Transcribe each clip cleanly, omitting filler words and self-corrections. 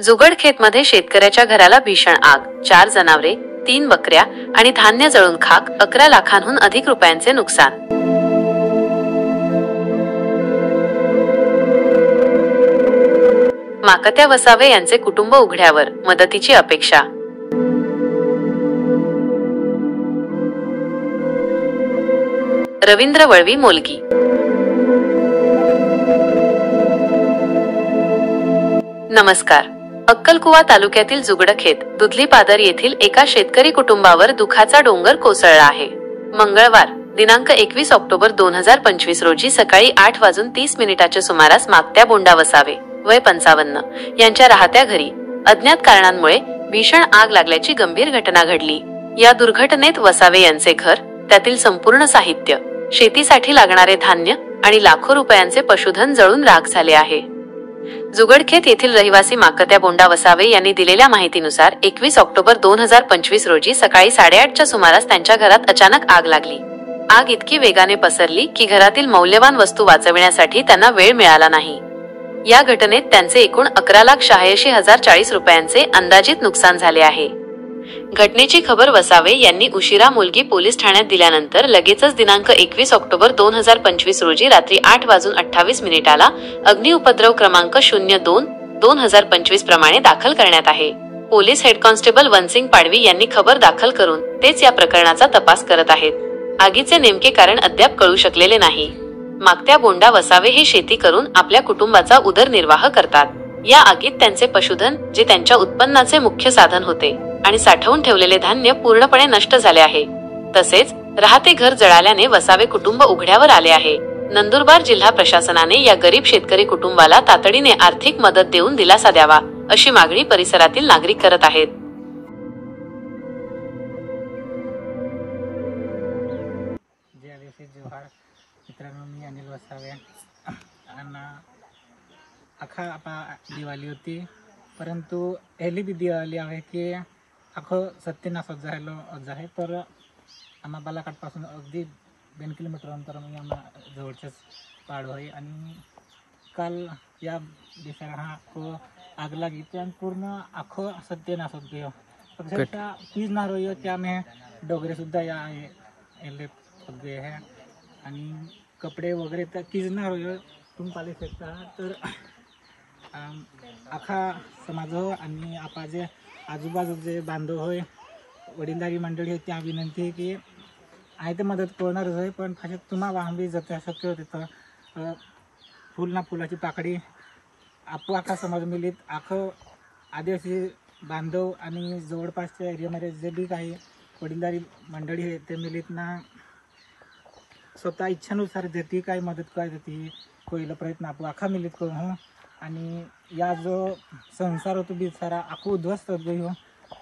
जुगडखेतमध्ये शेतकऱ्याच्या घराला भीषण आग, 4 जनावरे, 3 बकऱ्या आणि धान्य जळून खाक, 11 लाखांहून अधिक रुपयांचे नुकसान. माकत्या वसावे यांचे कुटुंब उघड्यावर, मदतीची अपेक्षा. रवींद्र वळवी मोलगी. नमस्कार. अक्कलकुवा तालुक्यातील जुगडखेत, दुधली पादर येथील एका शेतकरी कुटुंबावर दुःखाचा डोंगर कोसळला आहे. मंगळवार दिनांक 21 ऑक्टोबर 2025 रोजी सकाळी 8:30 सुमारास माकत्या बोंडा वसावे वय 55 यांच्या राहत्या घरी अज्ञात कारणांमुळे भीषण आग लागल्याची गंभीर घटना घडली. या दुर्घटनेत वसावे यांचे घर, त्यातील संपूर्ण साहित्य, शेतीसाठी लागणारे धान्य आणि लाखो रुपयांचे पशुधन जळून राख झाले आहे. जुगडखेत येथील रहिवासी माकत्या बोंडा वसावे यांनी दिलेल्या माहितीनुसार 21 ऑक्टोबर 2025 रोजी सकाळी 8:30च्या सुमारास त्यांच्या घरात अचानक आग लागली. आग इतकी वेगाने पसरली की घरातील मौल्यवान वस्तू वाचविण्यासाठी त्यांना वेळ मिळाला नाही. या घटनेत त्यांचे एकूण 11,86,040 रुपयांचे अंदाजित नुकसान झाले आहे. घटनेची खबर वसावे यांनी उशिरा मोलगी पोलीस ठाण्यात दिल्यानंतर लगेचच दिनांक 21 ऑक्टोबर 2025 रोजी रात्री 8:28 अग्निउपद्रव क्रमांक 02-2025 प्रमाणे दाखल करण्यात आहे. पोलीस हेड कॉन्स्टेबल वनसिंग पाडवी यांनी खबर दाखल करून तेच या प्रकरणाचा तपास करत आहेत. आगीचे नेमके कारण अद्याप कळू शकलेले नाही. माकत्या बोंडा वसावे हे शेती करून आपल्या कुटुंबाचा उदरनिर्वाह करतात. या आगीत त्यांचे पशुधन, जे त्यांच्या उत्पन्नाचे मुख्य साधन होते, आणि साठवून ठेवलेले धान्य पूर्णपणे नष्ट झाले आहे. तसेच राहते घर जळाल्याने वसावे कुटुंब उघड्यावर आले आहे. नंदुरबार जिल्हा प्रशासनाने या गरीब शेतकरी कुटुंबाला तातडीने आर्थिक मदत देऊन दिलासा द्यावा, अशी मागणी परिसरातील नागरिक करत आहेत. मित्रांनो, मी अनिल वसावे. अख्खा आपा दिवाळी होती, परंतु पहिली बी दिवाळी आहे की अख्खं सत्यानाश झालं आहे. तर आम्हा बालाघाटपासून अगदी 2 किलोमीटर अंतर आम्हा जवळचेच पाड आहे. आणि काल या दिवसाला हा आग लागी त्या पूर्ण अख्खं सत्यानाश होतो. अक्षरशः कीज ना रही त्यामुळे डोगरे सुद्धा या गए है आणि कपडे वगैरे तर कीज ना रही तुम्ही पाहू शकता. तर अख्खा समाज आणि आपा जे आजूबाजू जे बांधव होय, वडीलधारी मंडळी आहे, त्या विनंती आहे की आहे ते मदत करणारच आहे, पण फक्त तुम्हाला आम्ही जर शक्य होते तर फुल ना फुलाची पाकडी आपू अख्खा समाज मिळत, अख्खं आदिवासी बांधव आणि जवळपासच्या एरियामध्ये जे बी काही वडीलधारी मंडळी आहे ते मिळत ना स्वतः इच्छानुसार देते काही मदत काय देते कोईला प्रयत्न आपू अख्खा मिळत करू हो. आणि या जो संसार होतो बिचारा आखू उद्ध्वस्त होतो हो,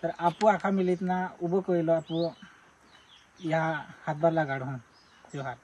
तर आपू अख्खा मिळत ना उभं कळलं आपू या हातभार लागाड हो. जोहार.